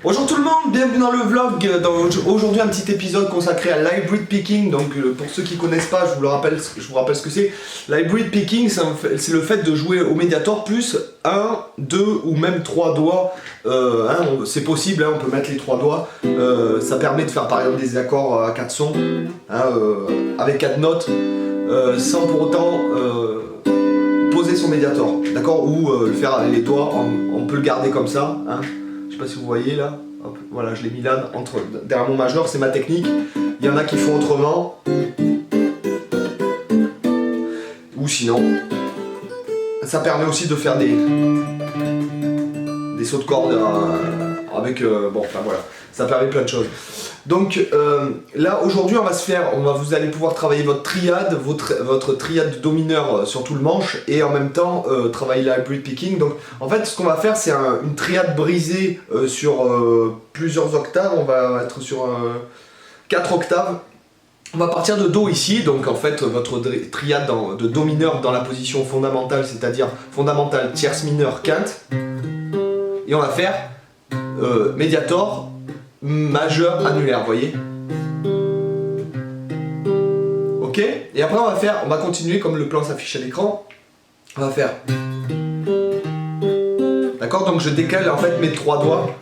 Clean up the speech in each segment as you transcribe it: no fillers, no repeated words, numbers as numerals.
Bonjour tout le monde, bienvenue dans le vlog. Aujourd'hui un petit épisode consacré à l'hybrid picking. Donc pour ceux qui connaissent pas, je vous rappelle ce que c'est. L'hybrid picking, c'est le fait de jouer au Mediator plus 1, 2 ou même 3 doigts. C'est possible, on peut mettre les 3 doigts. Ça permet de faire par exemple des accords à 4 sons, avec 4 notes, sans pour autant poser son Mediator, d'accord, ou le faire avec les doigts. On peut le garder comme ça. Je sais pas si vous voyez là, hop, voilà, je l'ai mis là derrière mon majeur, c'est ma technique. Il y en a qui font autrement, ou sinon, ça permet aussi de faire des sauts de corde avec, voilà, ça permet plein de choses. Donc là aujourd'hui vous allez pouvoir travailler votre triade, votre triade de domineur sur tout le manche et en même temps travailler l'hybrid picking. Donc en fait ce qu'on va faire c'est une triade brisée sur plusieurs octaves. On va être sur 4 octaves. On va partir de Do ici, donc en fait votre triade de Do mineur dans la position fondamentale, c'est-à-dire fondamentale, tierce mineure, quinte. Et on va faire Mediator, majeur, annulaire, vous voyez. Ok. Et après on va continuer comme le plan s'affiche à l'écran. On va faire. D'accord, donc je décale en fait mes 3 doigts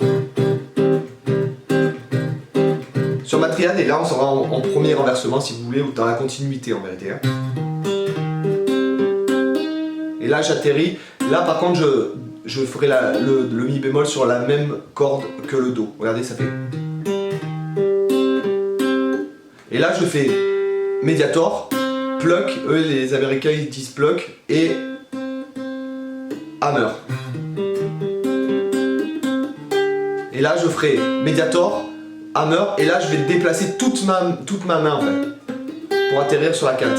sur ma triade et là on sera en premier renversement si vous voulez, ou dans la continuité en vérité. Et là j'atterris. Là par contre je ferai le mi bémol sur la même corde que le Do. Regardez, ça fait. Et là je fais Mediator, pluck, eux les Américains ils disent pluck, et hammer. Et là je ferai Mediator, hammer, et là je vais déplacer toute ma main en fait, pour atterrir sur la quinte.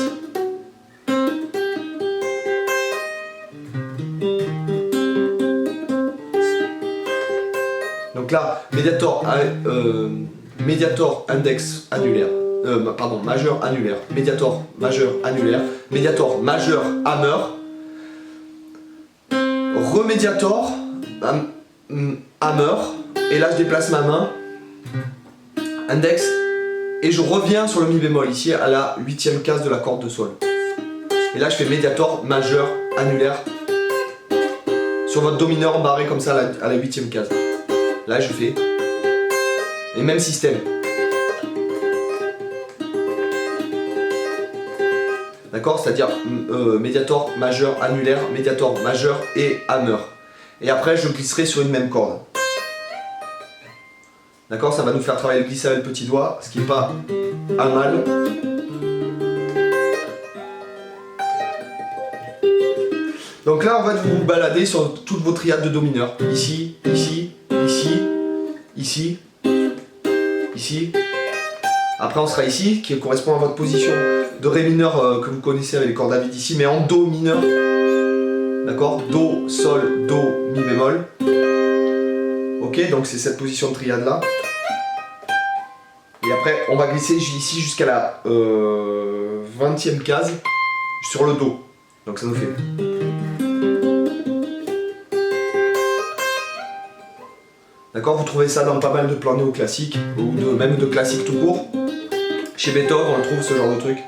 Donc là, Mediator index annulaire, majeur annulaire, Mediator majeur annulaire, Mediator majeur hammer, remediator hammer, et là je déplace ma main, index, et je reviens sur le mi bémol ici à la 8e case de la corde de sol. Et là je fais Mediator majeur annulaire sur votre Do mineur embarré comme ça à la 8e case. Là je fais les mêmes systèmes. D'accord, c'est-à-dire Mediator majeur annulaire, Mediator majeur et hammer. Et après je glisserai sur une même corde. D'accord, ça va nous faire travailler le glisser avec le petit doigt, ce qui n'est pas un mal. Donc là on va vous balader sur toutes vos triades de Do mineur. Ici, ici, ici, ici, ici. Après on sera ici, qui correspond à votre position de Ré mineur que vous connaissez avec les cordes à vide ici, mais en Do mineur. D'accord, Do, Sol, Do, Mi bémol. Ok, donc c'est cette position de triade là. Et après on va glisser ici jusqu'à la 20e case sur le Do. Donc ça nous fait. D'accord, vous trouvez ça dans pas mal de plans néoclassiques, ou même de classiques tout court. Chez Beethoven, on trouve ce genre de truc.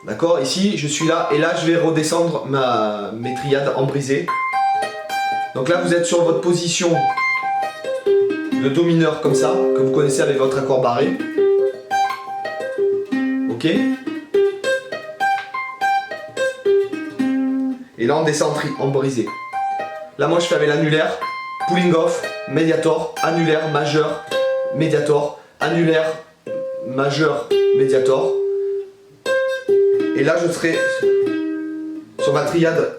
D'accord, ici je suis là, et là je vais redescendre mes triades en brisé. Donc là vous êtes sur votre position de Do mineur comme ça, que vous connaissez avec votre accord barré. Ok. Et là on descend en brisé. Là moi je fais avec l'annulaire, pulling off, Mediator, annulaire, majeur, Mediator, annulaire, majeur, Mediator. Et là je serai sur ma triade,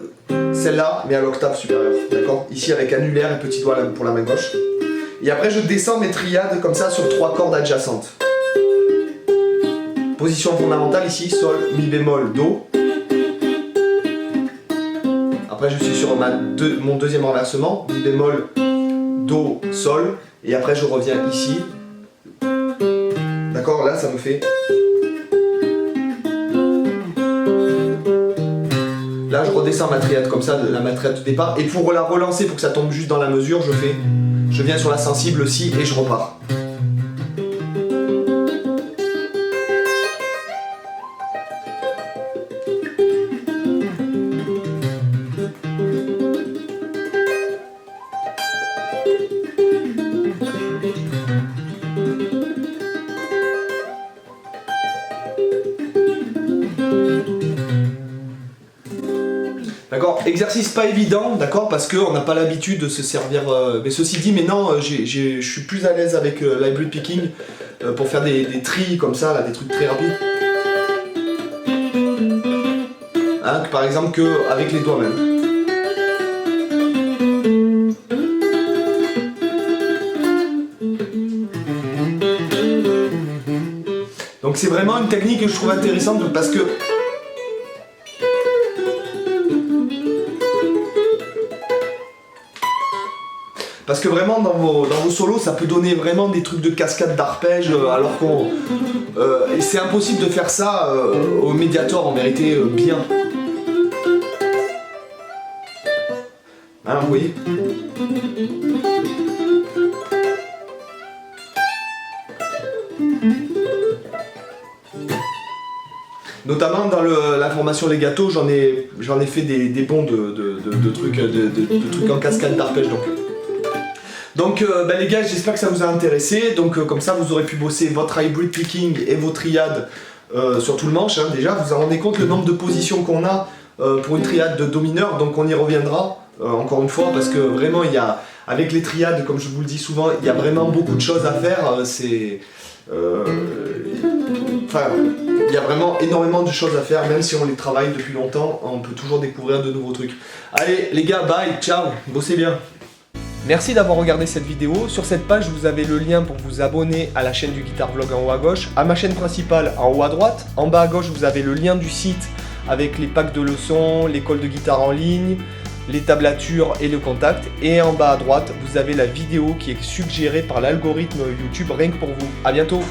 celle-là, mais à l'octave supérieure. D'accord, ici avec annulaire et petit doigt pour la main gauche. Et après je descends mes triades comme ça sur 3 cordes adjacentes. Position fondamentale ici, Sol, Mi bémol, Do. Après je suis sur mon deuxième renversement, Mi bémol, Do, Sol, et après je reviens ici. D'accord, là ça me fait. Là je redescends ma triade comme ça, ma triade de départ. Et pour la relancer, pour que ça tombe juste dans la mesure, je viens sur la sensible Si et je repars. D'accord, exercice pas évident, d'accord, parce qu'on n'a pas l'habitude de se servir. Mais ceci dit, maintenant, je suis plus à l'aise avec l'hybrid picking pour faire des tris comme ça, là, des trucs très rapides. Hein, par exemple, qu'avec les doigts même. Donc c'est vraiment une technique que je trouve intéressante parce que vraiment dans vos solos ça peut donner vraiment des trucs de cascade d'arpège alors qu'on... et c'est impossible de faire ça au Mediator en vérité bien. Hein, vous voyez ? Notamment dans la formation legato, j'en ai fait des bons de trucs en cascade d'arpège. Donc les gars, j'espère que ça vous a intéressé. Donc comme ça, vous aurez pu bosser votre hybrid picking et vos triades sur tout le manche. Hein, déjà, vous vous rendez compte le nombre de positions qu'on a pour une triade de do mineur. Donc on y reviendra encore une fois parce que vraiment, avec les triades, comme je vous le dis souvent, il y a vraiment beaucoup de choses à faire. Il y a vraiment énormément de choses à faire, même si on les travaille depuis longtemps, on peut toujours découvrir de nouveaux trucs. Allez les gars, bye, ciao, bossez bien. Merci d'avoir regardé cette vidéo. Sur cette page, vous avez le lien pour vous abonner à la chaîne du Guitar Vlog en haut à gauche, à ma chaîne principale en haut à droite. En bas à gauche, vous avez le lien du site avec les packs de leçons, l'école de guitare en ligne, les tablatures et le contact. Et en bas à droite, vous avez la vidéo qui est suggérée par l'algorithme YouTube rien que pour vous. À bientôt.